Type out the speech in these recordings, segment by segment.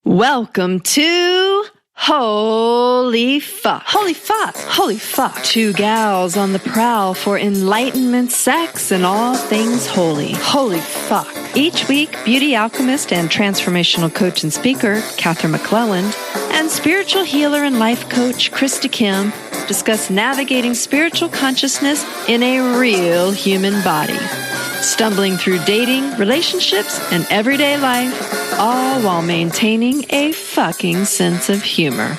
Welcome to Holy Fuck. Holy Fuck. Holy Fuck. Two gals on the prowl for enlightenment, sex, and all things holy. Holy Fuck. Each week, beauty alchemist and transformational coach and speaker, Katherine McClelland, and spiritual healer and life coach, Krista Kim, discuss navigating spiritual consciousness in a real human body. Stumbling through dating, relationships, and everyday life, all while maintaining a fucking sense of humor.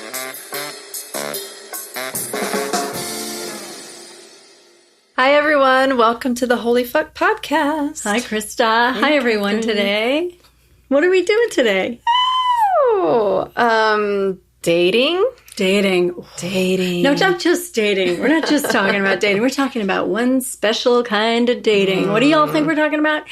Hi, everyone. Welcome to the Holy Fuck Podcast. Hi, Krista. Hi, everyone, today. What are we doing today? Dating. Dating. No, not just dating. We're not just talking about dating. We're talking about one special kind of dating. What do y'all think we're talking about?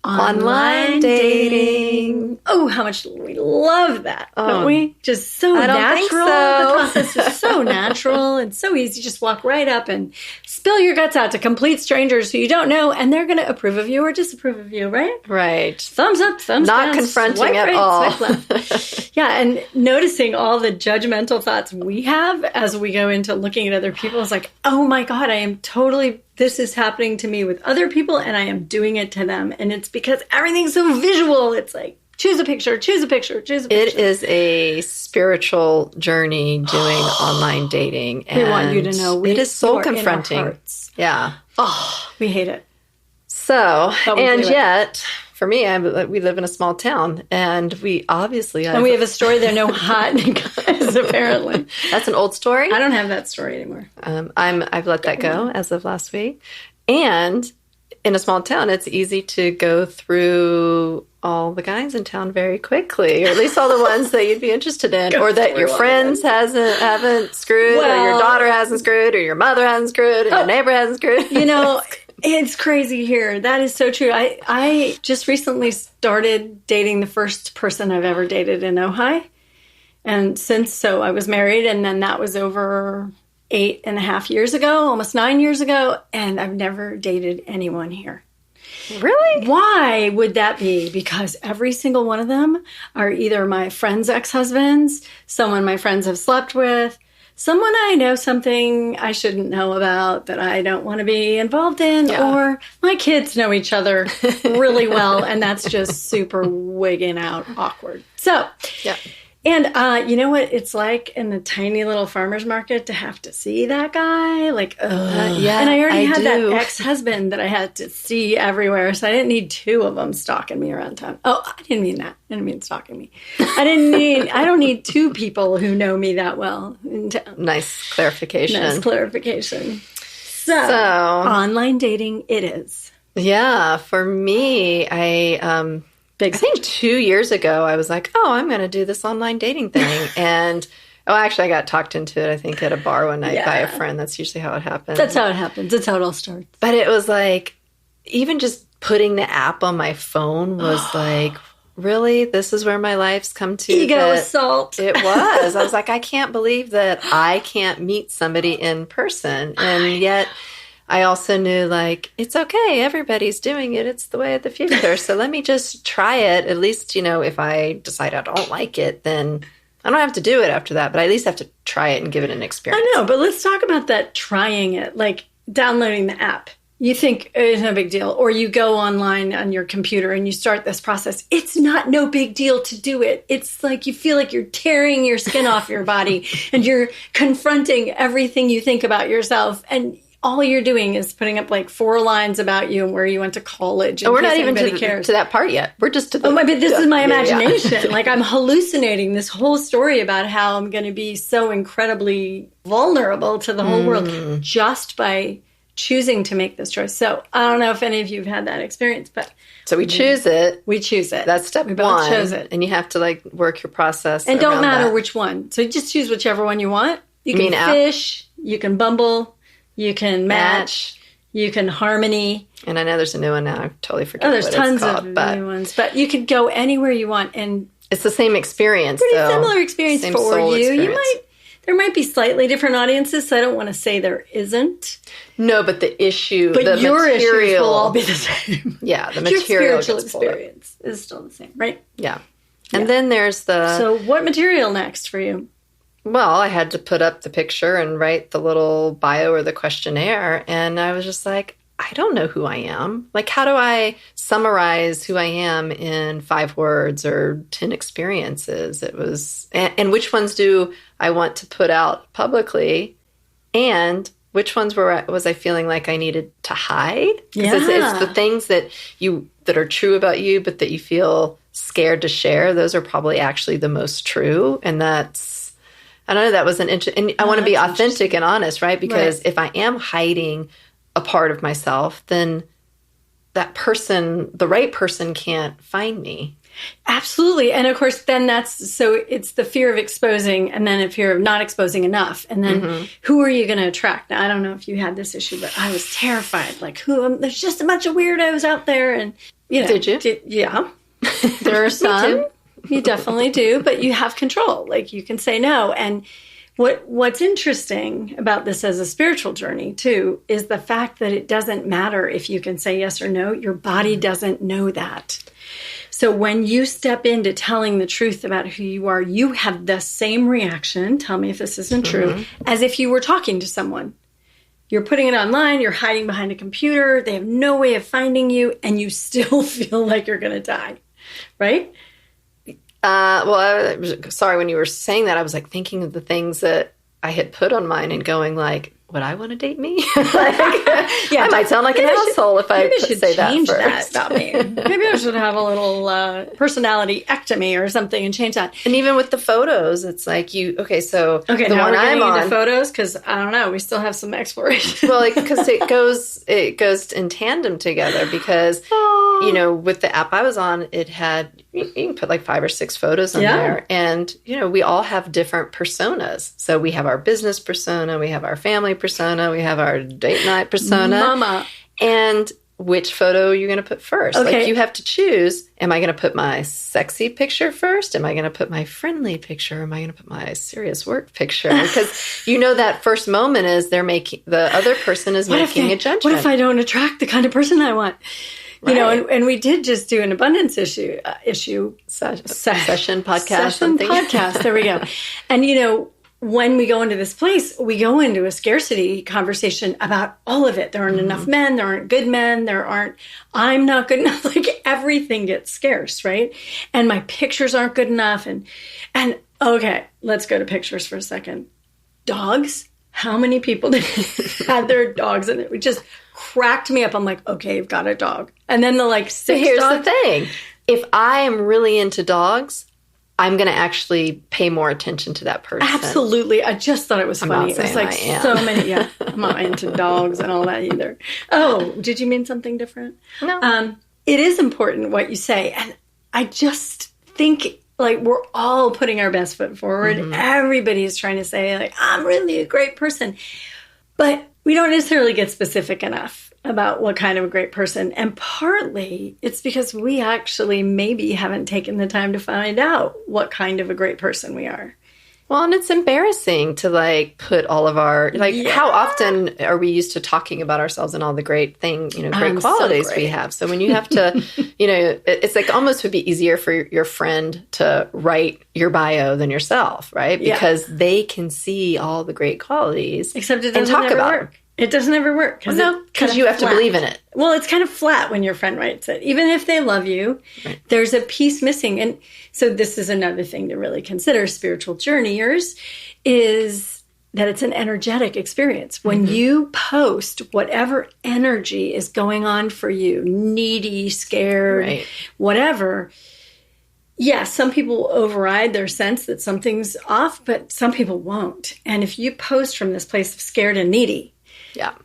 Online dating. Oh, how much we love that, don't we? Just so natural. I don't think so. The process is so natural and so easy. Just walk right up and spill your guts out to complete strangers who you don't know, and they're going to approve of you or disapprove of you, right? Right. Thumbs up, thumbs down. Not confronting swipe at right, all. Swipe left. Yeah, and noticing all the judgmental thoughts we have as we go into looking at other people is like, oh my God, this is happening to me with other people, and I am doing it to them. And it's because everything's so visual. It's like, choose a picture. It is a spiritual journey doing online dating. And we want you to know it is soul confronting. Yeah. Oh, we hate it. So, and yet, for me, we live in a small town, and we obviously and we have a story there, no hot guys, apparently. That's an old story. I don't have that story anymore. I've let that go as of last week. And in a small town, it's easy to go through all the guys in town very quickly, or at least all the ones that you'd be interested in, or that your friends haven't screwed, or your daughter hasn't screwed, or your mother hasn't screwed, or your neighbor hasn't screwed. You know, it's crazy here. That is so true. I just recently started dating the first person I've ever dated in Ojai. And I was married, and then that was over 8.5 years ago, almost 9 years ago, and I've never dated anyone here. Really? Why would that be? Because every single one of them are either my friends' ex-husbands, someone my friends have slept with, someone I know something I shouldn't know about that I don't want to be involved in, or my kids know each other really well, and that's just super wigging out awkward. So, yeah. And you know what it's like in the tiny little farmer's market to have to see that guy? Like, yeah. And I already had that ex-husband that I had to see everywhere, so I didn't need two of them stalking me around town. Oh, I didn't mean that. I didn't mean stalking me. I don't need two people who know me that well in town. Nice clarification. So, online dating it is. Yeah, for me, I think 2 years ago, I was like, I'm going to do this online dating thing. And, actually, I got talked into it, I think, at a bar one night by a friend. That's usually how it happens. That's how it happens. That's how it all starts. But it was like, even just putting the app on my phone was like, really? This is where my life's come to? Ego assault. It was. I was like, I can't believe that I can't meet somebody in person. And yet I also knew, like, it's okay. Everybody's doing it. It's the way of the future. So let me just try it. At least, if I decide I don't like it, then I don't have to do it after that. But I at least have to try it and give it an experience. I know, but let's talk about that trying it, like downloading the app. You think it's no big deal. Or you go online on your computer and you start this process. It's not no big deal to do it. It's like you feel like you're tearing your skin off your body and you're confronting everything you think about yourself. And all you're doing is putting up like 4 lines about you and where you went to college. And we're not even to that part yet. We're just to the... but this is my imagination. Like I'm hallucinating this whole story about how I'm going to be so incredibly vulnerable to the whole world just by choosing to make this choice. So I don't know if any of you have had that experience, but... So we choose it. We choose it. That's step one. We both chose it. And you have to like work your process. And don't matter which one. So you just choose whichever one you want. You can fish, you can Bumble, you can match, you can Harmony. And I know there's a new one now. I totally forget what it's called. There's tons of new ones. But you could go anywhere you want. And it's the same experience, pretty similar experience for you. There might be slightly different audiences, so I don't want to say there isn't. No, but the issue, but your material, issues will all be the same. Yeah, the material your spiritual experience is still the same, right? Yeah. And then there's the... So what material next for you? Well, I had to put up the picture and write the little bio or the questionnaire. And I was just like, I don't know who I am. Like, how do I summarize who I am in 5 words or 10 experiences? It was, and which ones do I want to put out publicly? And which ones was I feeling like I needed to hide? Because it's the things that are true about you, but that you feel scared to share. Those are probably actually the most true. And that's, I don't know, that was an interesting, and I want to be authentic and honest, right? Because if I am hiding a part of myself, then that person, the right person, can't find me. Absolutely. And of course, then it's the fear of exposing and then a fear of not exposing enough. And then who are you going to attract? Now, I don't know if you had this issue, but I was terrified. Like, there's just a bunch of weirdos out there. And, Did you? Yeah. There are some. You definitely do, but you have control. Like, you can say no. And what's interesting about this as a spiritual journey, too, is the fact that it doesn't matter if you can say yes or no. Your body doesn't know that. So when you step into telling the truth about who you are, you have the same reaction, tell me if this isn't true, as if you were talking to someone. You're putting it online, you're hiding behind a computer, they have no way of finding you, and you still feel like you're going to die, right? Sorry, when you were saying that, I was like thinking of the things that I had put on mine and going like, would I want to date me? I might sound like an asshole if I say that first. That about me. Maybe I should have a little personality-ectomy or something and change that. And even with the photos, it's like the now one we're I'm on. The photos, because I don't know, we still have some exploration. Well, because it goes in tandem together. Because with the app I was on, it had you can put like 5 or 6 photos on there, and we all have different personas. So we have our business persona, we have our family persona, we have our date night persona. Mama. And which photo are you going to put first? Okay. Like, you have to choose, am I going to put my sexy picture first? Am I going to put my friendly picture? Am I going to put my serious work picture? Because that first moment is the other person is making a judgment. What if I don't attract the kind of person I want? Right. And we did just do an abundance session podcast. There we go. And, when we go into this place, we go into a scarcity conversation about all of it. There aren't enough men. There aren't good men. I'm not good enough. Like, everything gets scarce, right? And my pictures aren't good enough. And okay, let's go to pictures for a second. Dogs. How many people had their dogs in it? It just cracked me up. I'm like, okay, you've got a dog. And then the 6 Here's dogs. the thing. If I am really into dogs, I'm going to actually pay more attention to that person. Absolutely. I just thought it was funny. It was like so many. Yeah, I'm not into dogs and all that either. Oh, did you mean something different? No. It is important what you say. And I just think we're all putting our best foot forward. Everybody's trying to say I'm really a great person. But we don't necessarily get specific enough about what kind of a great person. And partly it's because we actually maybe haven't taken the time to find out what kind of a great person we are. Well, and it's embarrassing to put all of our, how often are we used to talking about ourselves and all the great great qualities we have. So when you have to, it's almost would be easier for your friend to write your bio than yourself, right? Because they can see all the great qualities. Except it doesn't ever work. It doesn't ever work. Because you have to believe in it. Well, it's kind of flat when your friend writes it. Even if they love you, there's a piece missing. And so this is another thing to really consider, spiritual journeyers, is that it's an energetic experience. When you post whatever energy is going on for you, needy, scared, whatever, some people will override their sense that something's off, but some people won't. And if you post from this place of scared and needy,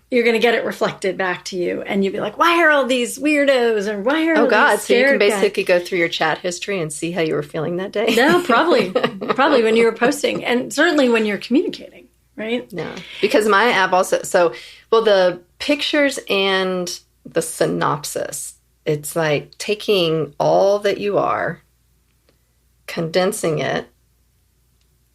you're going to get it reflected back to you. And you'll be like, why are all these weirdos? Or why are all these scared so you can basically go through your chat history and see how you were feeling that day? No, probably. Probably when you were posting. And certainly when you're communicating, right? No. Because my app also, the pictures and the synopsis, it's like taking all that you are, condensing it,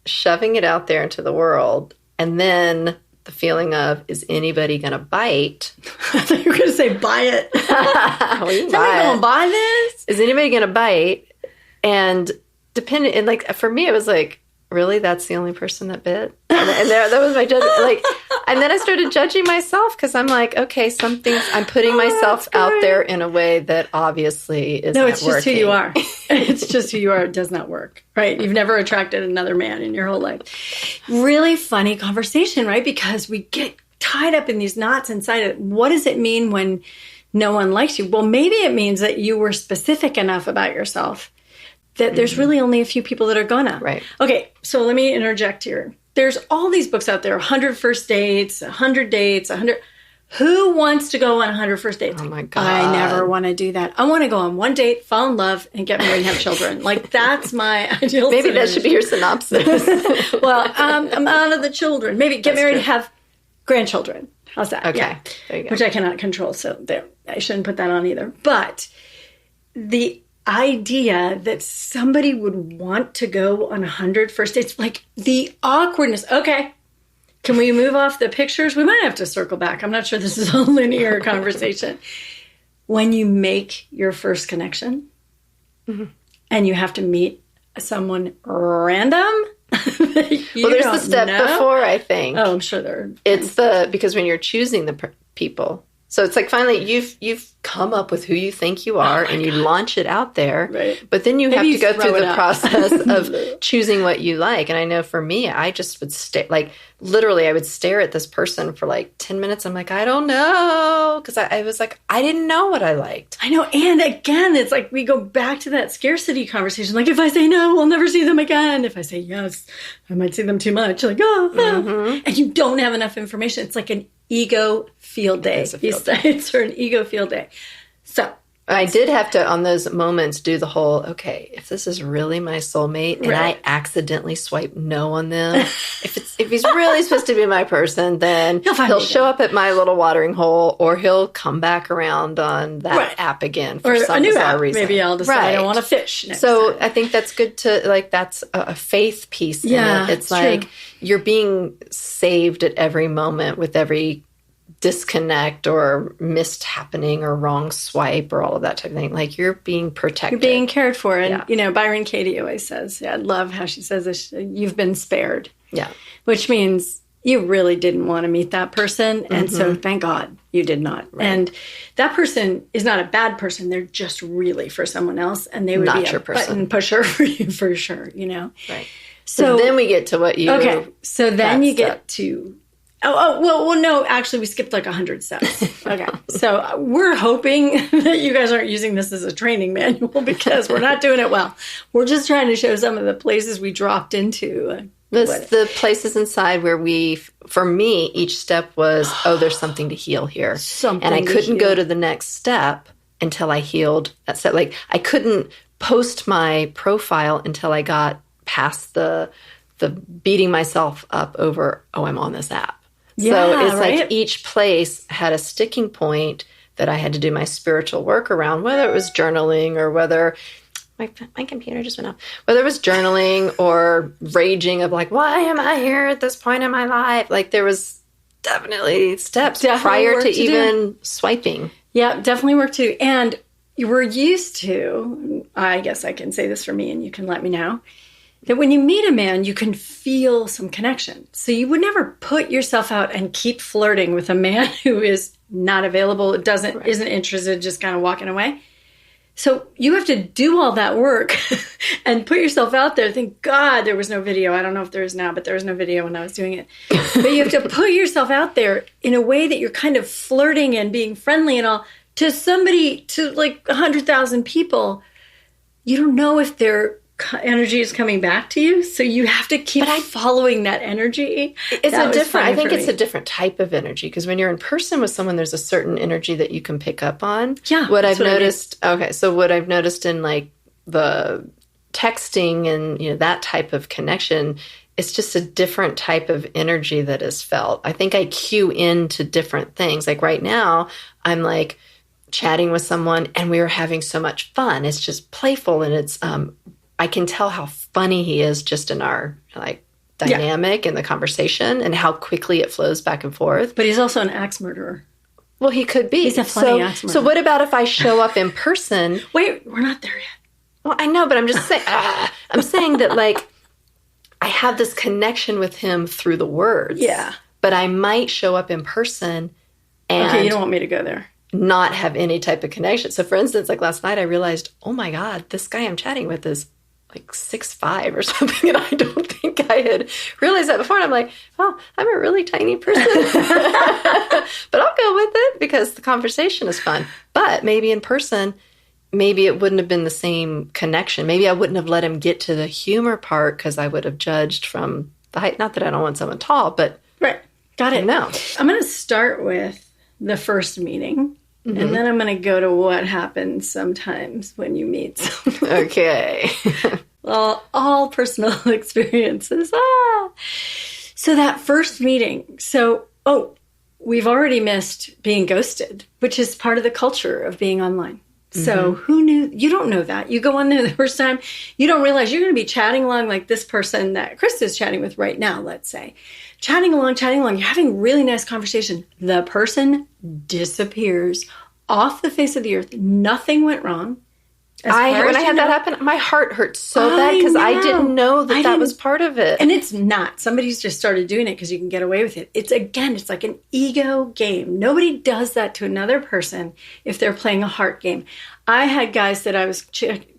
shoving it out there into the world, and then the feeling of, is anybody going to bite? I thought you were going to say, buy it. Is anybody going to buy this? Is anybody going to bite? And depending, and like for me, it was like, really, that's the only person that bit, and that was my judgment. Like, and then I started judging myself because I'm like, okay, I'm putting myself out there in a way that obviously is no, it's not just working. who you are. It's just who you are. It does not work, right? You've never attracted another man in your whole life. Really funny conversation, right? Because we get tied up in these knots inside it. What does it mean when no one likes you? Well, maybe it means that you were specific enough about yourself that there's really only a few people that are gonna. Right. Okay, so let me interject here. There's all these books out there, 100 First Dates, 100 Dates, 100... Who wants to go on 100 First Dates? Oh, my God. I never want to do that. I want to go on one date, fall in love, and get married and have children. Like, that's my ideal Maybe scenario. that should be your synopsis. Well, I'm out of the children. Maybe get married and have grandchildren. How's that? Okay, Yeah. there you go. Which I cannot control, so there, I shouldn't put that on either. But the idea that somebody would want to go on 100 first dates, like the awkwardness. Okay, can we move off the pictures? We might have to circle back. I'm not sure this is a linear conversation. When you make your first connection and you have to meet someone random, Well, there's the step before, I think. Oh, I'm sure there. It's because when you're choosing the people, so it's like finally you've come up with who you think you are and you launch it out there. Right. But then you have to go through the process of of choosing what you like. And I know for me, I just would stare, like literally I would stare at this person for like 10 minutes. I'm like, I don't know. Because I was like, I didn't know what I liked. I know. And again, it's like we go back to that scarcity conversation. Like if I say no, I'll never see them again. If I say yes, I might see them too much. Like, and you don't have enough information. It's like an ego field day. It's for an ego field day. So I did have to, on those moments, do the whole, okay, if this is really my soulmate and I accidentally swipe no on them, if he's really supposed to be my person, then he'll show up at my little watering hole or he'll come back around on that app again for some bizarre reason. Maybe I'll decide I want to fish next time. time. I think that's good to, like, that's a faith piece in it. It's like true. You're being saved at every moment with every disconnect or missed happening or wrong swipe or all of that type of thing. Like you're being protected. You're being cared for. And, you know, Byron Katie always says, I love how she says this, you've been spared. Yeah. Which means you really didn't want to meet that person. And so thank God you did not. Right. And that person is not a bad person. They're just really for someone else. And they would not be your a button pusher for you for sure, you know. Right. So then we get to what you... Okay. So then you get to... Well, no, actually, we skipped like 100 steps. Okay. So we're hoping that you guys aren't using this as a training manual because we're not doing it well. We're just trying to show some of the places we dropped into. The places inside where for me, each step was, there's something to heal here. And I couldn't go to the next step until I healed that step. Like, I couldn't post my profile until I got past the beating myself up over, I'm on this app. So it's like each place had a sticking point that I had to do my spiritual work around, whether it was journaling or whether my computer just went off, whether it was journaling or raging of like, why am I here at this point in my life? Like there was definitely steps prior to even swiping. Yeah, definitely work too. And we're used to, I guess I can say this for me and you can let me know, that when you meet a man, you can feel some connection. So you would never put yourself out and keep flirting with a man who is not available, isn't interested, just kind of walking away. So you have to do all that work and put yourself out there. Thank God there was no video. I don't know if there is now, but there was no video when I was doing it. But you have to put yourself out there in a way that you're kind of flirting and being friendly and all to somebody, to like 100,000 people. You don't know if their energy is coming back to you, so you have to keep following that energy. I think it's a different type of energy because when you're in person with someone, there's a certain energy that you can pick up on. Yeah, what I've noticed in like the texting and that type of connection, it's just a different type of energy that is felt. I think I cue into different things. Like right now, I'm like chatting with someone and we are having so much fun. It's just playful and it's I can tell how funny he is just in our like dynamic and the conversation and how quickly it flows back and forth. But he's also an axe murderer. Well, he could be. He's a funny axe murderer. So what about if I show up in person? Wait, we're not there yet. Well, I know, but I'm just saying, I'm saying that like I have this connection with him through the words. Yeah. But I might show up in person and Okay, you don't want me to go there. Not have any type of connection. So for instance, like last night I realized, oh my God, this guy I'm chatting with is like 6'5" or something. And I don't think I had realized that before. And I'm like, oh, I'm a really tiny person. But I'll go with it because the conversation is fun. But maybe in person, maybe it wouldn't have been the same connection. Maybe I wouldn't have let him get to the humor part because I would have judged from the height. Not that I don't want someone tall, but right. Got it. No. I'm going to start with the first meeting. Mm-hmm. And then I'm going to go to what happens sometimes when you meet someone. Okay. Well, all personal experiences. So that first meeting. So, we've already missed being ghosted, which is part of the culture of being online. So who knew? You don't know that. You go on there the first time, you don't realize you're going to be chatting along like this person that Krista's chatting with right now, let's say. Chatting along, you're having really nice conversation. The person disappears off the face of the earth. Nothing went wrong. When I had that happen, my heart hurt so bad because I didn't know that was part of it. And it's not. Somebody's just started doing it because you can get away with it. It's like an ego game. Nobody does that to another person if they're playing a heart game. I had guys that I was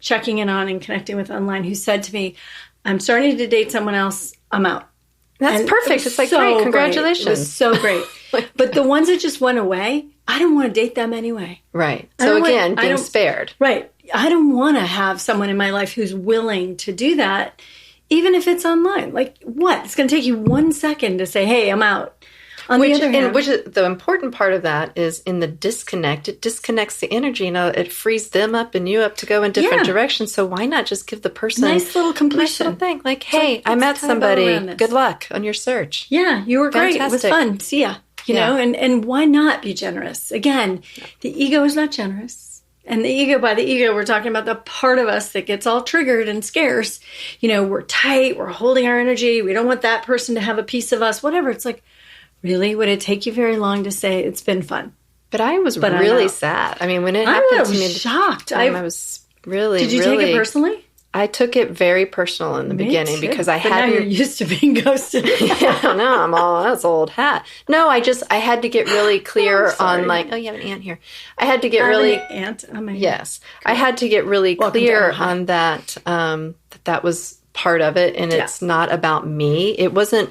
checking in on and connecting with online who said to me, I'm starting to date someone else. I'm out. That's perfect. It's like, great, congratulations. It was so great. But the ones that just went away, I don't want to date them anyway. Right. So again, being spared. Right. I don't want to have someone in my life who's willing to do that, even if it's online. Like, what? It's going to take you 1 second to say, hey, I'm out. Which is the important part of that is in the disconnect. It disconnects the energy. It frees them up and you up to go in different directions. So why not just give the person nice little completion thing? Like, hey, I met somebody. Good luck on your search. Yeah, you were great. It was fun. See ya. You know, and why not be generous? Again, the ego is not generous. And by the ego, we're talking about the part of us that gets all triggered and scarce. You know, we're tight. We're holding our energy. We don't want that person to have a piece of us, whatever. It's like, really? Would it take you very long to say it's been fun? But I was really sad. I mean, when it happened to me, shocked. I was really, Did you take it personally? I took it very personal in the beginning because I hadn't. Now you're used to being ghosted. That's old hat. No, I had to get really clear on like, oh, you have an ant here. I had to get really ant. Yes, I had to get really clear on that. That was part of it, and it's not about me. It wasn't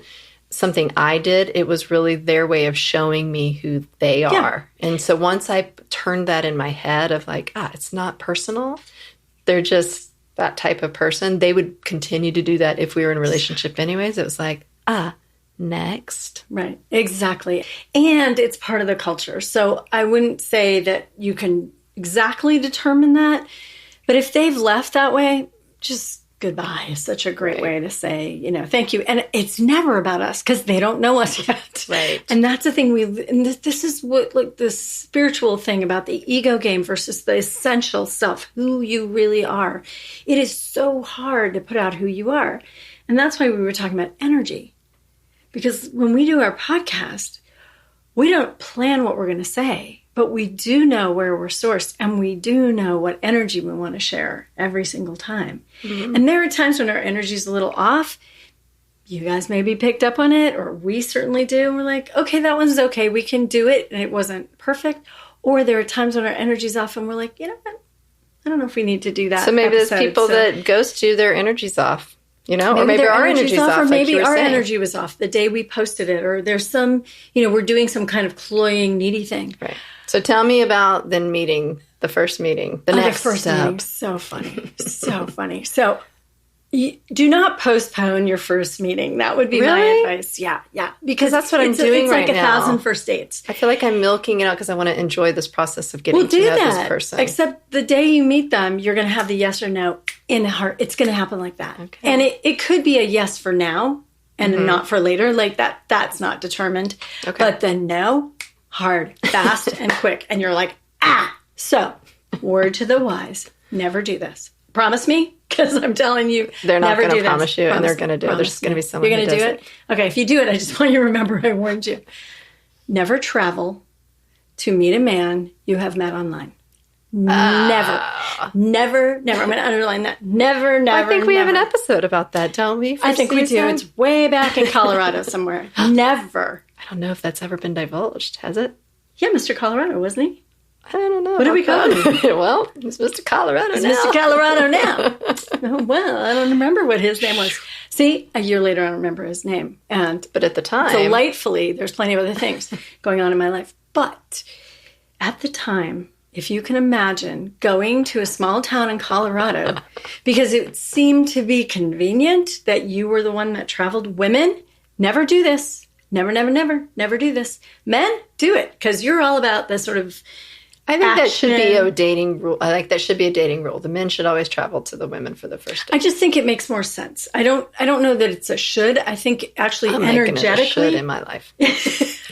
something I did. It was really their way of showing me who they are. And so once I turned that in my head of like, it's not personal. They're just that type of person. They would continue to do that if we were in a relationship anyways. It was like, next. Right. Exactly. And it's part of the culture. So I wouldn't say that you can exactly determine that. But if they've left that way, just goodbye is such a great way to say, thank you. And it's never about us because they don't know us yet. Right. And that's the thing this is what, like, the spiritual thing about the ego game versus the essential stuff, who you really are. It is so hard to put out who you are. And that's why we were talking about energy. Because when we do our podcast, we don't plan what we're going to say. But we do know where we're sourced, and we do know what energy we want to share every single time. Mm-hmm. And there are times when our energy is a little off. You guys maybe picked up on it, or we certainly do. And we're like, okay, that one's okay. We can do it. And it wasn't perfect. Or there are times when our energy's off, and we're like, you know what? I don't know if we need to do that. So maybe there's people that ghost you, their energy's off. Or maybe our energy's off. Or maybe like our energy was off the day we posted it. Or there's some, we're doing some kind of cloying, needy thing. Right. So tell me about the first meeting, the first meeting. So funny. So funny. So do not postpone your first meeting. That would be my advice. Yeah. Because that's what I'm doing right now. It's like 1,000 first dates. I feel like I'm milking it out because I want to enjoy this process of getting to know this person. Except the day you meet them, you're going to have the yes or no in the heart. It's going to happen like that. Okay. And it could be a yes for now and not for later. Like that's not determined. Okay. But the no, hard, fast, and quick. And you're like, So, word to the wise, never do this. Promise me, because I'm telling you, they're not going to promise you, and they're going to do it. There's going to be someone who does it. You're going to do it? Okay, if you do it, I just want you to remember I warned you. Never travel to meet a man you have met online. Never. Never. I'm going to underline that. Never. I think we have an episode about that, don't we? I think we do. It's way back in Colorado somewhere. Never. I don't know if that's ever been divulged, has it? Yeah, Mr. Colorado, wasn't he? I don't know. What do we call him? Well, it's Mr. Colorado now. Mr. Colorado now. Oh, well, I don't remember what his name was. See, a year later, I don't remember his name. But at the time... Delightfully, there's plenty of other things going on in my life. But at the time, if you can imagine going to a small town in Colorado because it seemed to be convenient that you were the one that traveled. Women, never do this. Never do this. Men, do it because you're all about the sort of I think that should be a dating rule. I think that should be a dating rule. The men should always travel to the women for the first date. I just think it makes more sense. I don't know that it's a should. I think actually energetically making it a should in my life.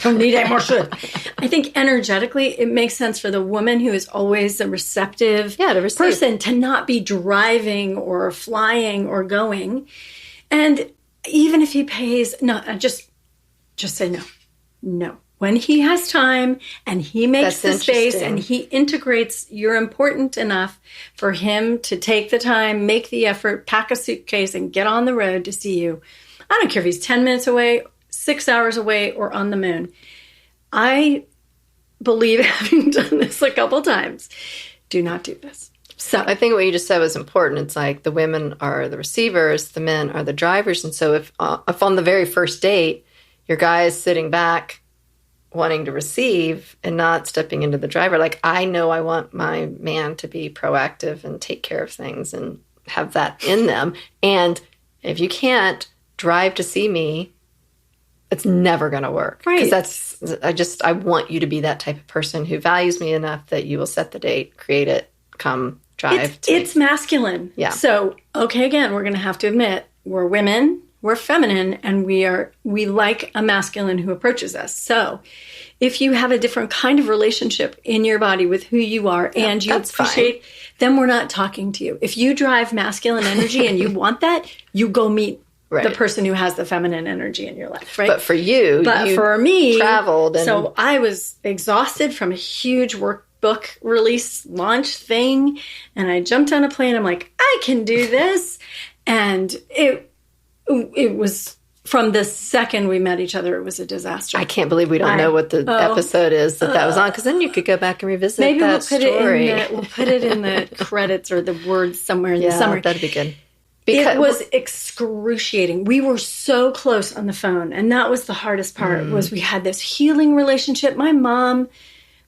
Don't need any more should. I think energetically it makes sense for the woman who is always a receptive person to not be driving or flying or going. And even if he pays, just say no. No. When he has time and he makes the space and he integrates, you're important enough for him to take the time, make the effort, pack a suitcase, and get on the road to see you. I don't care if he's 10 minutes away, 6 hours away, or on the moon. I believe, having done this a couple times, do not do this. So I think what you just said was important. It's like the women are the receivers, the men are the drivers. And so if on the very first date, your guy is sitting back, wanting to receive and not stepping into the driver. Like, I know I want my man to be proactive and take care of things and have that in them. And if you can't drive to see me, it's never going to work. Right. Because I want you to be that type of person who values me enough that you will set the date, create it, come drive. It's masculine. Yeah. So, okay, again, we're going to have to admit we're women. We're feminine, and we like a masculine who approaches us. So if you have a different kind of relationship in your body with who you are and you appreciate, then we're not talking to you. If you drive masculine energy and you want that, you go meet the person who has the feminine energy in your life, right? But for you for me, traveled. So I was exhausted from a huge workbook release launch thing, and I jumped on a plane. I'm like, I can do this. And it was, from the second we met each other, it was a disaster. I can't believe we don't know what the episode is that was on, because then you could go back and revisit that story. We'll put it in the credits or the words somewhere in the summary. That'd be good. It was excruciating. We were so close on the phone, and that was the hardest part, was we had this healing relationship. My mom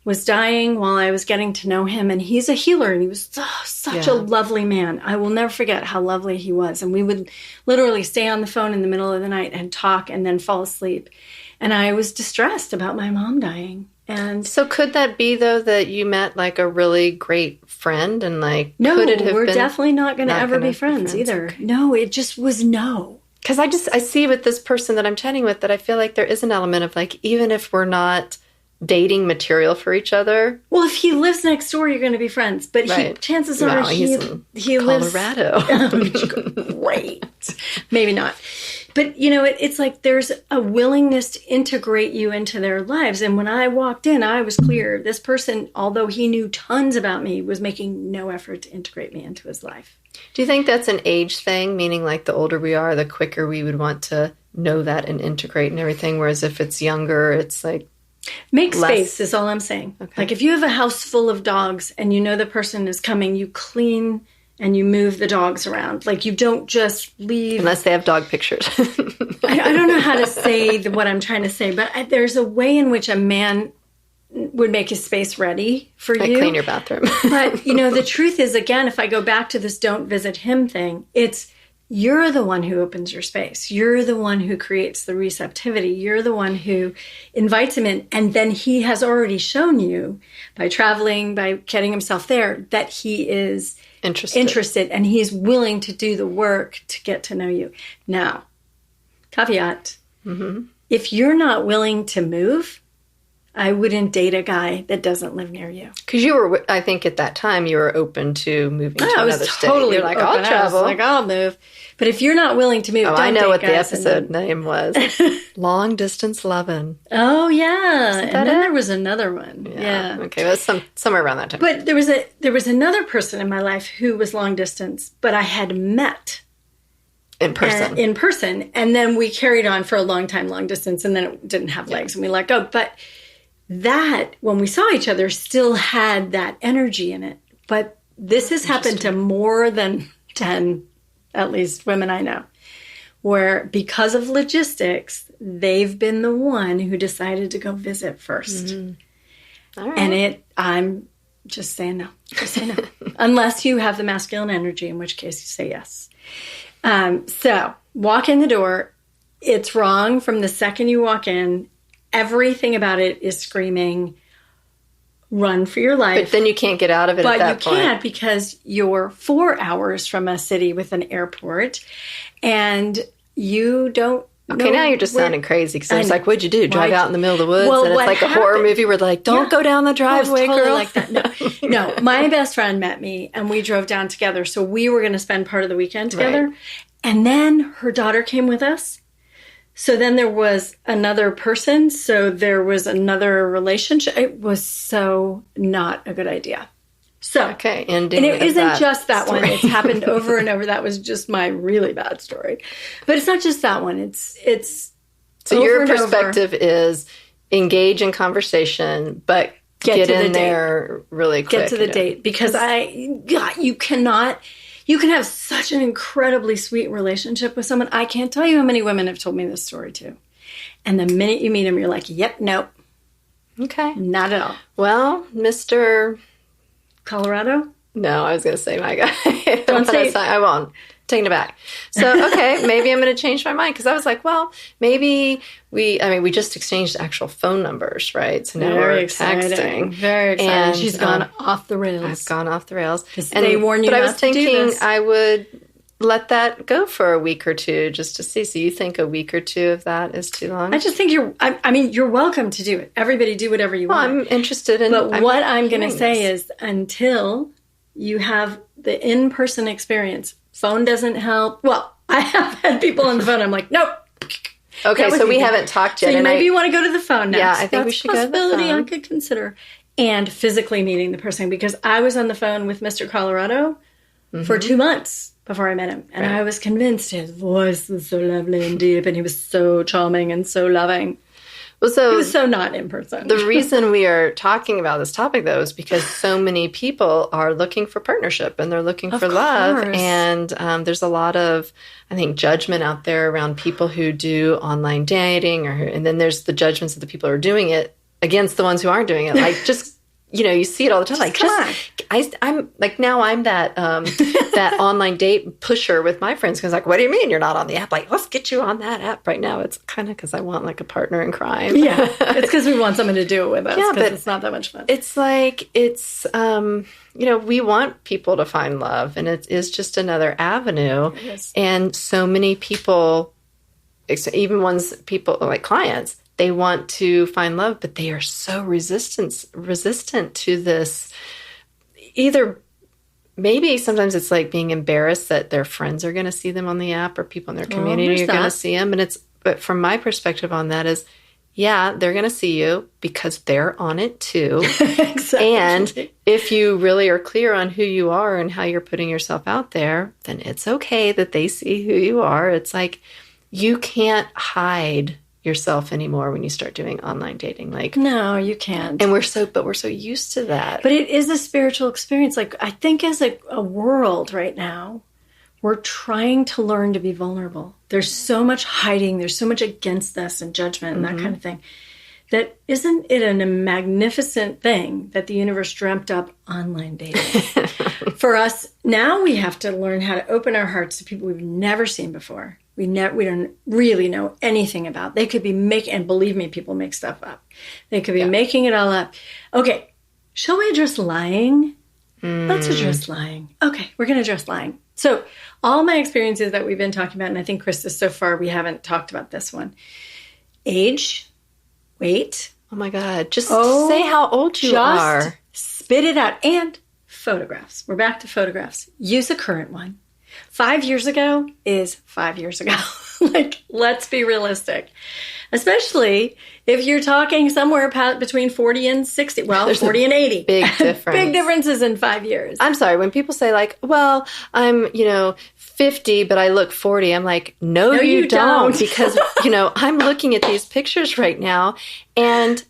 was dying while I was getting to know him, and he's a healer, and he was such a lovely man. I will never forget how lovely he was, and we would literally stay on the phone in the middle of the night and talk and then fall asleep. And I was distressed about my mom dying. And so could that be, though, that you met like a really great friend, and like no, could it have we're been definitely not going to ever be friends either. Okay. No, it just was no. Because I see with this person that I'm chatting with that I feel like there is an element of like, even if we're not dating material for each other. Well, if he lives next door, you're going to be friends. But chances are he lives Colorado. Great. Maybe not. But, it's like there's a willingness to integrate you into their lives. And when I walked in, I was clear. This person, although he knew tons about me, was making no effort to integrate me into his life. Do you think that's an age thing? Meaning like the older we are, the quicker we would want to know that and integrate and everything. Whereas if it's younger, it's like, make space is all I'm saying. Okay. Like if you have a house full of dogs and you know the person is coming, you clean and you move the dogs around. Like you don't just leave. Unless they have dog pictures. I don't know how to say what I'm trying to say, but there's a way in which a man would make his space ready for you. Clean your bathroom. But, the truth is, again, if I go back to this don't visit him thing, it's you're the one who opens your space. You're the one who creates the receptivity. You're the one who invites him in. And then he has already shown you by traveling, by getting himself there, that he is interested and he's willing to do the work to get to know you. Now, caveat, if you're not willing to move, I wouldn't date a guy that doesn't live near you. Because you were, I think at that time, you were open to moving to another state. Totally You're like, open. I'll travel. I was like, I'll move. But if you're not willing to move, don't I know date what the guys episode name was. Long Distance Lovin'. Oh, yeah. And then it? there was another one. Yeah. Okay, it was somewhere around that time. But there was another person in my life who was long distance, but I had met in person. And then we carried on for a long time, long distance, and then it didn't have legs and we let go. But that, when we saw each other, still had that energy in it. But this has happened to more than 10, at least, women I know, where because of logistics, they've been the one who decided to go visit first. Mm-hmm. All right. And I'm just saying no. Just say no. Unless you have the masculine energy, in which case you say yes. So walk in the door. It's wrong from the second you walk in. Everything about it is screaming, run for your life. But then you can't get out of it at that point. But you can't, because you're 4 hours from a city with an airport and you don't Okay, now you're just sounding crazy, because I was like, what'd you do? Drive out in the middle of the woods? Well, and it's like a horror movie where they're like, don't go down the driveway, totally girl. Like that. No, my best friend met me and we drove down together. So we were going to spend part of the weekend together. Right. And then her daughter came with us. So then there was another person. So there was another relationship. It was so not a good idea. So, okay, and it isn't just that story. One. It's happened over and over. That was just my really bad story. But it's not just that one. It's so your perspective is engage in conversation, but get in there really quick. Get to the date, because you can have such an incredibly sweet relationship with someone. I can't tell you how many women have told me this story too. And the minute you meet them, you're like, yep, nope. Okay. Not at all. Well, Mr. Colorado? No, I was going to say my guy. Don't say it. I won't. Taking it back. So, okay, maybe I'm going to change my mind, because I was like, well, maybe we just exchanged actual phone numbers, right? So now we're texting. Very exciting. And she's gone off the rails. I've gone off the rails. And they warn you not to do this. But I was thinking I would let that go for a week or two just to see. So you think a week or two of that is too long? I just think you're welcome to do it. Everybody do whatever you want. I'm interested in. But what I'm going to say is, until you have the in-person experience, phone doesn't help. Well, I have had people on the phone. I'm like, nope. Okay, so we haven't talked yet. So maybe you want to go to the phone next. Yeah, I think we should go to the phone. That's a possibility I could consider. And physically meeting the person, because I was on the phone with Mr. Colorado for 2 months before I met him. And I was convinced his voice was so lovely and deep, and he was so charming and so loving. Well, so he was so not in person. The reason we are talking about this topic, though, is because so many people are looking for partnership and they're looking for love. And there's a lot of, I think, judgment out there around people who do online dating, and then there's the judgments of the people who are doing it against the ones who aren't doing it. Like, just, you see it all the time. I'm like, now I'm that that online date pusher with my friends, because like, what do you mean you're not on the app? Like, let's get you on that app right now. It's kind of because I want like a partner in crime. Yeah, it's because we want someone to do it with us. Yeah, but it's not that much fun. It's like we want people to find love, and it is just another avenue. And so many people, even people like clients, they want to find love, but they are so resistant to this. Either maybe sometimes it's like being embarrassed that their friends are going to see them on the app, or people in their community are going to see them. But from my perspective on that is, yeah, they're going to see you because they're on it too. Exactly. And if you really are clear on who you are and how you're putting yourself out there, then it's okay that they see who you are. It's like, you can't hide yourself anymore when you start doing online dating. Like, no, you can't. And we're so used to that. But it is a spiritual experience. Like, I think as a world right now, we're trying to learn to be vulnerable. There's so much hiding. There's so much against us and judgment and that kind of thing. That isn't it a magnificent thing that the universe dreamt up online dating? For us, now we have to learn how to open our hearts to people we've never seen before. We don't really know anything about. They could be and believe me, people make stuff up. They could be making it all up. Okay, shall we address lying? Let's address lying. Okay, we're going to address lying. So all my experiences that we've been talking about, and I think, Krista, so far we haven't talked about this one. Age, weight, Oh my God. Just say how old you are. Spit it out. And photographs. We're back to photographs. Use a current one. 5 years ago is 5 years ago. Like, let's be realistic. Especially if you're talking somewhere between 40 and 60. Well, There's 40 and 80. Big difference. Big differences in 5 years. I'm sorry. When people say like, well, I'm, 50, but I look 40. I'm like, no, you don't. Because, I'm looking at these pictures right now and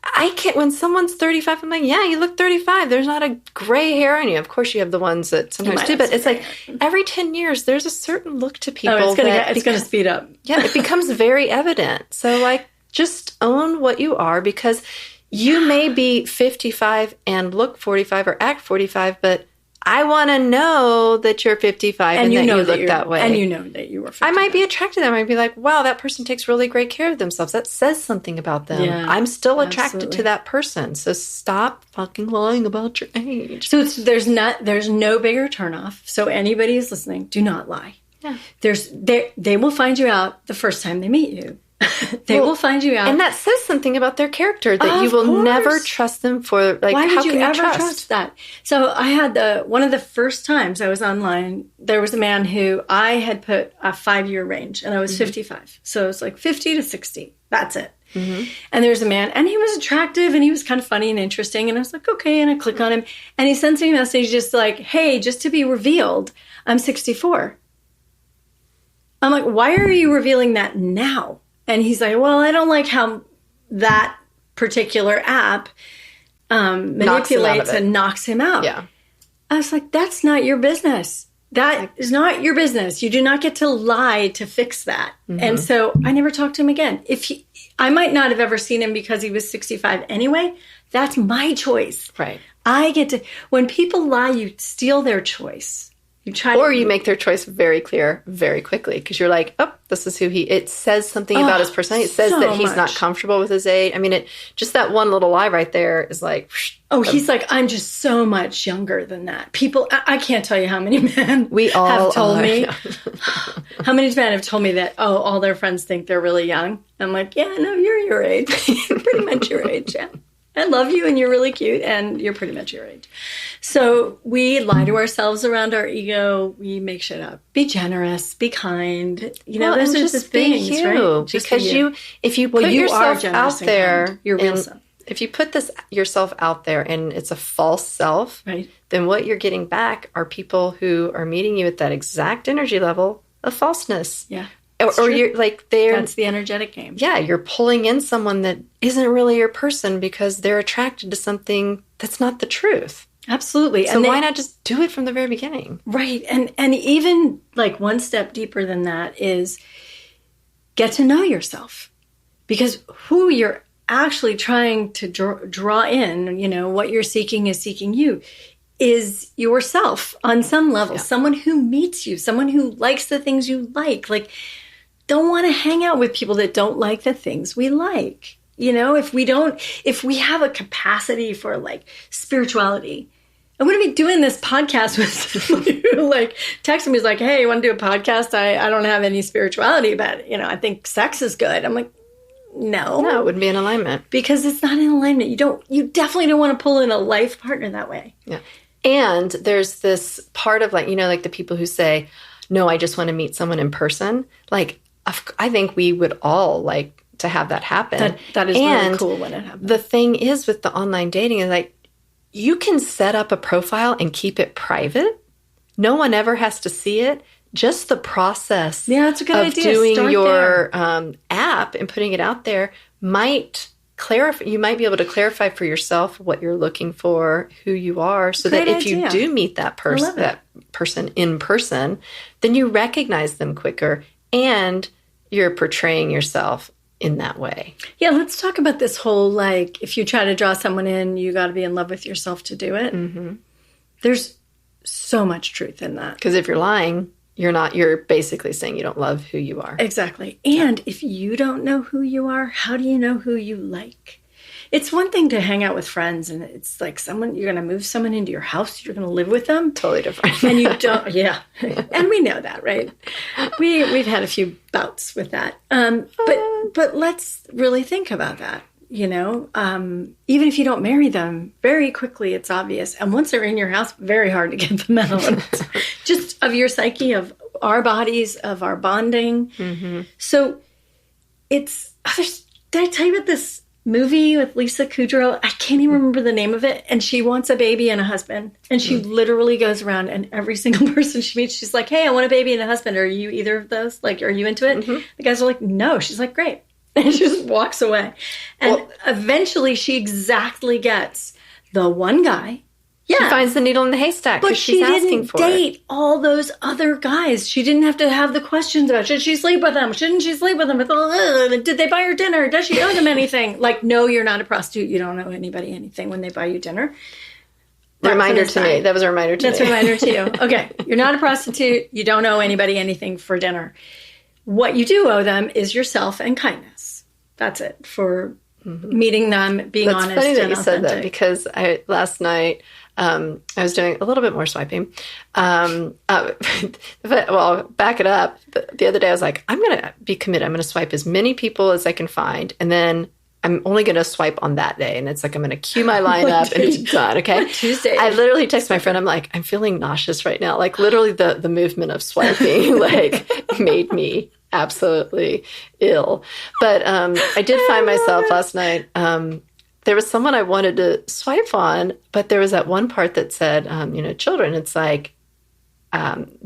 I can't, when someone's 35, I'm like, yeah, you look 35. There's not a gray hair on you. Of course, you have the ones that sometimes do, but it's like every 10 years, there's a certain look to people. Oh, it's going to speed up. Yeah, it becomes very evident. So, like, just own what you are because you may be 55 and look 45 or act 45, but I want to know that you're 55 and that you look that way. And you know that you were 55. I might be attracted to them. I might be like, wow, that person takes really great care of themselves. That says something about them. Yeah, I'm still attracted to that person. So stop fucking lying about your age. So there's no bigger turnoff. So anybody who's listening, do not lie. Yeah. They will find you out the first time they meet you. They will find you out. And that says something about their character that you will never trust them for. Like, why would how you can ever trust that? So I had one of the first times I was online, there was a man who I had put a 5-year range and I was 55. So it was like 50 to 60. That's it. Mm-hmm. And there's a man and he was attractive and he was kind of funny and interesting. And I was like, okay. And I click on him and he sends me a message just like, hey, just to be revealed, I'm 64. I'm like, why are you revealing that now? And he's like, well, I don't like how that particular app manipulates and knocks him out. Yeah. I was like, that's not your business. That is not your business. You do not get to lie to fix that. Mm-hmm. And so I never talked to him again. I might not have ever seen him because he was 65 anyway. That's my choice. Right. I get to, when people lie, you steal their choice. You make their choice very clear very quickly because you're like, oh, this is who it says something about his personality. It says that he's not comfortable with his age. I mean, just that one little lie right there is like, he's like, I'm just so much younger than that. People, I can't tell you how many men have told me. How many men have told me that, all their friends think they're really young. I'm like, yeah, no, you're your age. You're pretty much your age, yeah. I love you and you're really cute and you're pretty much your age. So we lie to ourselves around our ego. We make shit up. Be generous. Be kind. Those are the things, right? Because if you put yourself out there, your real self. If you put yourself out there and it's a false self, right, then what you're getting back are people who are meeting you at that exact energy level of falseness. Yeah. Or you're like that's the energetic game. Yeah, you're pulling in someone that isn't really your person because they're attracted to something that's not the truth. Absolutely. So why not just do it from the very beginning? Right. And even like one step deeper than that is get to know yourself. Because who you're actually trying to draw in, what you're seeking is seeking you, is yourself on some level. Yeah. Someone who meets you, someone who likes the things you like. Like, don't want to hang out with people that don't like the things we like. If we have a capacity for like spirituality, I wouldn't be doing this podcast with someone who like texted me, is like, hey, you want to do a podcast? I don't have any spirituality, but I think sex is good. I'm like, no, it wouldn't be in alignment because it's not in alignment. You definitely don't want to pull in a life partner that way. Yeah. And there's this part of like, like the people who say, no, I just want to meet someone in person. Like, I think we would all like to have that happen. That is really cool when it happens. The thing is with the online dating is like, you can set up a profile and keep it private. No one ever has to see it. Just the process that's a good of idea. Doing Start your app and putting it out there might clarify. You might be able to clarify for yourself what you're looking for, who you are, so that if you do meet that person in person, then you recognize them quicker and you're portraying yourself in that way. Yeah, let's talk about this whole, like, if you try to draw someone in, you got to be in love with yourself to do it. Mm-hmm. There's so much truth in that. Because if you're lying, you're basically saying you don't love who you are. Exactly. And if you don't know who you are, how do you know who you like? It's one thing to hang out with friends and it's like you're going to move someone into your house, you're going to live with them. Totally different. And you don't, yeah. And we know that, right? We've had a few bouts with that. But let's really think about that. even if you don't marry them, very quickly it's obvious. And once they're in your house, very hard to get them out. Just of your psyche, of our bodies, of our bonding. Mm-hmm. So did I tell you about this movie with Lisa Kudrow? I can't even remember the name of it. And she wants a baby and a husband. And she literally goes around, and every single person she meets, she's like, hey, I want a baby and a husband. Are you either of those? Like, are you into it? Mm-hmm. The guys are like, no. She's like, great. And she just walks away. And eventually she exactly gets the one guy. Yeah. She finds the needle in the haystack. But she didn't date all those other guys. She didn't have to have the questions about, should she sleep with them? Shouldn't she sleep with them? Did they buy her dinner? Does she owe them anything? Like, no, you're not a prostitute. You don't owe anybody anything when they buy you dinner. Reminder to me. That was a reminder to me. That's a reminder to you. Okay. You're not a prostitute. You don't owe anybody anything for dinner. What you do owe them is yourself and kindness. That's it. For meeting them, being honest and authentic. It's funny that you said that, because last night I was doing a little bit more swiping. Well, back it up. The other day I was like, I'm going to be committed. I'm going to swipe as many people as I can find, and then I'm only going to swipe on that day. And it's like, I'm going to queue my lineup and it's done. Okay. Tuesday. I literally text my friend. I'm like, I'm feeling nauseous right now. Like, literally the movement of swiping like made me absolutely ill. But I did find myself last night. There was someone I wanted to swipe on, but there was that one part that said, children. It's like,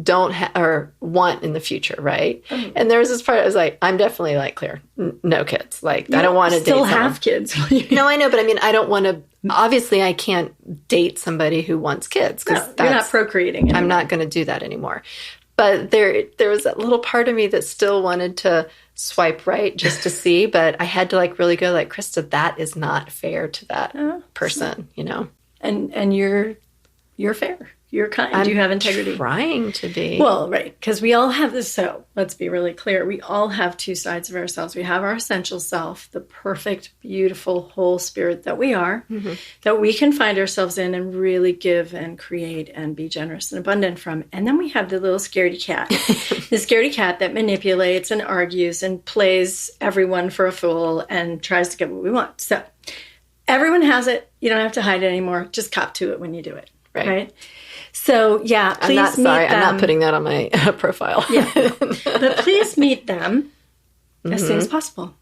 don't or want in the future, right? Mm-hmm. And there was this part I was like, I'm definitely like clear, no kids. Like, I don't want to date still have kids. No, I know, but I mean, I don't want to. Obviously, I can't date somebody who wants kids because you're not procreating anymore. I'm not going to do that anymore. But there was that little part of me that still wanted to swipe right just to see, but I had to like really go like, Krista, that is not fair to that person, And you're fair. You're kind. You have integrity. I'm trying to be. Well, right. Because we all have this. So let's be really clear. We all have two sides of ourselves. We have our essential self, the perfect, beautiful, whole spirit that we are, that we can find ourselves in and really give and create and be generous and abundant from. And then we have the little scaredy cat, the scaredy cat that manipulates and argues and plays everyone for a fool and tries to get what we want. So everyone has it. You don't have to hide it anymore. Just cop to it when you do it. Right? So, yeah, please meet them. I'm not putting that on my profile. Yeah. But please meet them as soon as possible.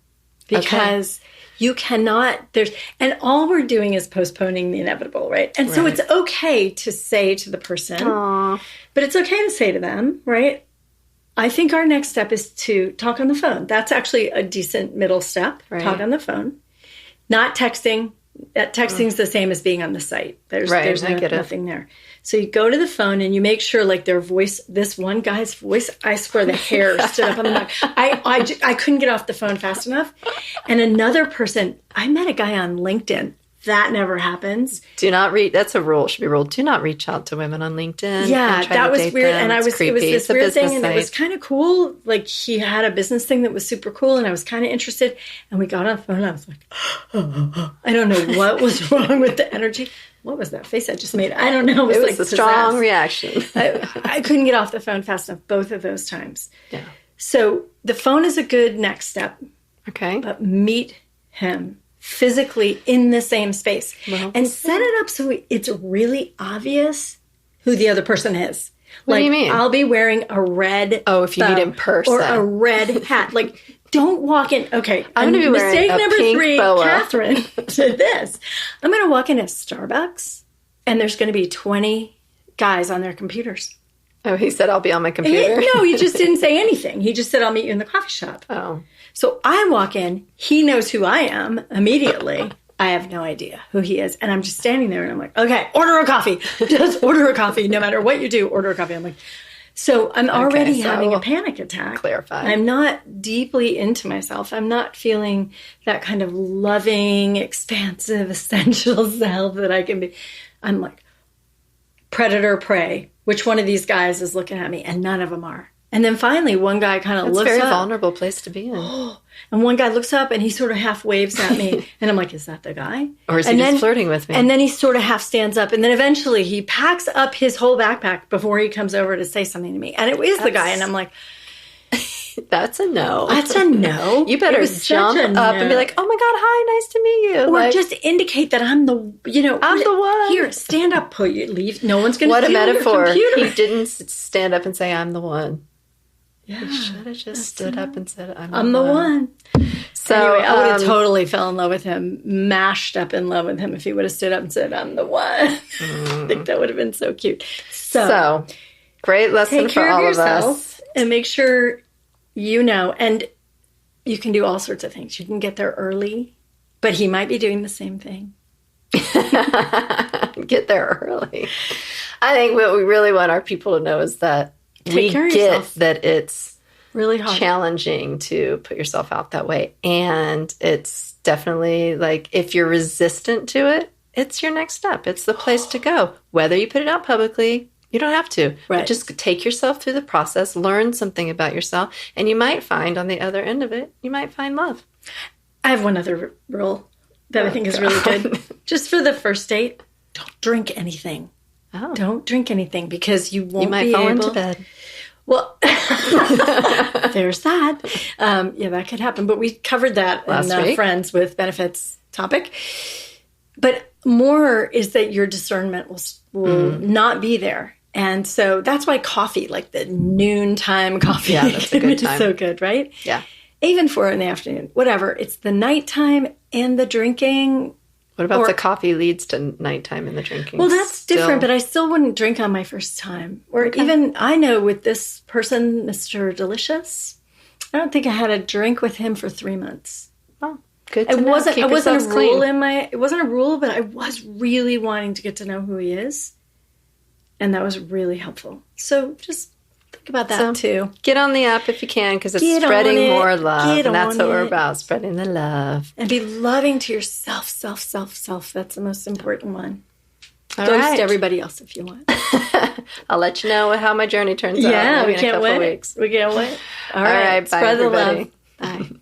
Because you cannot, and all we're doing is postponing the inevitable, right? And so it's okay to say to the person, but it's okay to say to them, right? I think our next step is to talk on the phone. That's actually a decent middle step, talk on the phone. Not texting. Texting is the same as being on the site. There's nothing there. So you go to the phone and you make sure like their voice, this one guy's voice, I swear the hair stood up on the back. I couldn't get off the phone fast enough. And another person, I met a guy on LinkedIn. That never happens. That's a rule. It should be ruled. Do not reach out to women on LinkedIn. Yeah, that was weird. Them. And it was this weird thing, and it was kind of cool. Like, he had a business thing that was super cool, and I was kind of interested. And we got on the phone, and I was like, I don't know what was wrong with the energy. What was that face I just made? I don't know. It was like a strong reaction. I couldn't get off the phone fast enough both of those times. Yeah. So the phone is a good next step. Okay. But meet him physically in the same space. And set it up so it's really obvious who the other person is. What do you mean? I'll be wearing a red if you meet in person. Or a red hat. Like, don't walk in. Okay. I'm going to be wearing a number pink 3, boa. Catherine, to this. I'm going to walk in at Starbucks, and there's going to be 20 guys on their computers. Oh, he said, I'll be on my computer? No, he just didn't say anything. He just said, I'll meet you in the coffee shop. Oh. So I walk in. He knows who I am immediately. I have no idea who he is. And I'm just standing there, and I'm like, okay, order a coffee. Just order a coffee. No matter what you do, order a coffee. I'm like, so I'm already having a panic attack. Clarify. I'm not deeply into myself. I'm not feeling that kind of loving, expansive, essential self that I can be. I'm like, predator, prey. Which one of these guys is looking at me? And none of them are. And then finally, one guy kind of looks up. It's a very vulnerable place to be in. And one guy looks up, and he sort of half waves at me. And I'm like, is that the guy? Or is he just flirting with me? And then he sort of half stands up. And then eventually he packs up his whole backpack before he comes over to say something to me. And it is the guy. And I'm like, That's a no. That's a no. You better jump up and be like, oh my God, hi, nice to meet you. Or just indicate that I'm the one. Here, stand up, put your leave. No one's going to What a steal metaphor. your computer. He didn't stand up and say, I'm the one. Yeah. He should have just stood up and said, I'm the one. So anyway, I would have totally fell in love with him, mashed up in love with him if he would have stood up and said, I'm the one. I think that would have been so cute. So great lesson take for care all of of us. yourself and make sure you know. And you can do all sorts of things. You can get there early, but he might be doing the same thing. Get there early. I think what we really want our people to know is that we get that it's really hard, challenging to put yourself out that way. And it's definitely like, if you're resistant to it, it's your next step. It's the place to go. Whether you put it out publicly, you don't have to. Right. Just take yourself through the process, learn something about yourself, and you might find on the other end of it, you might find love. I have one other rule that I think is really good. Just for the first date, don't drink anything. Oh. Don't drink anything because you won't might be fall able... into bed. Well, there's that. Yeah, that could happen. But we covered that Last in week. Friends with Benefits topic. But more is that your discernment will not be there. And so that's why coffee, like the noontime coffee, that's a good time. is so good, right? Yeah. Even 4 in the afternoon, whatever. It's the nighttime and the drinking. What about the coffee leads to nighttime and the drinking? Well, that's different, but I still wouldn't drink on my first time. Or even, I know with this person, Mr. Delicious, I don't think I had a drink with him for 3 months. Oh, good to It know. wasn't Keep a yourselves rule clean. it wasn't a rule, but I was really wanting to get to know who he is. And that was really helpful. So just think about that too. Get on the app if you can, because it's Get spreading on it. more love. Get And that's on what we're it. about, spreading the love. And be loving to yourself, self. That's the most important one. All Ghost right. everybody else if you want. I'll let you know how my journey turns out. Yeah, maybe we in a can't couple wait. Weeks. We can't wait. All right, right. bye, Spread the everybody. love. Bye.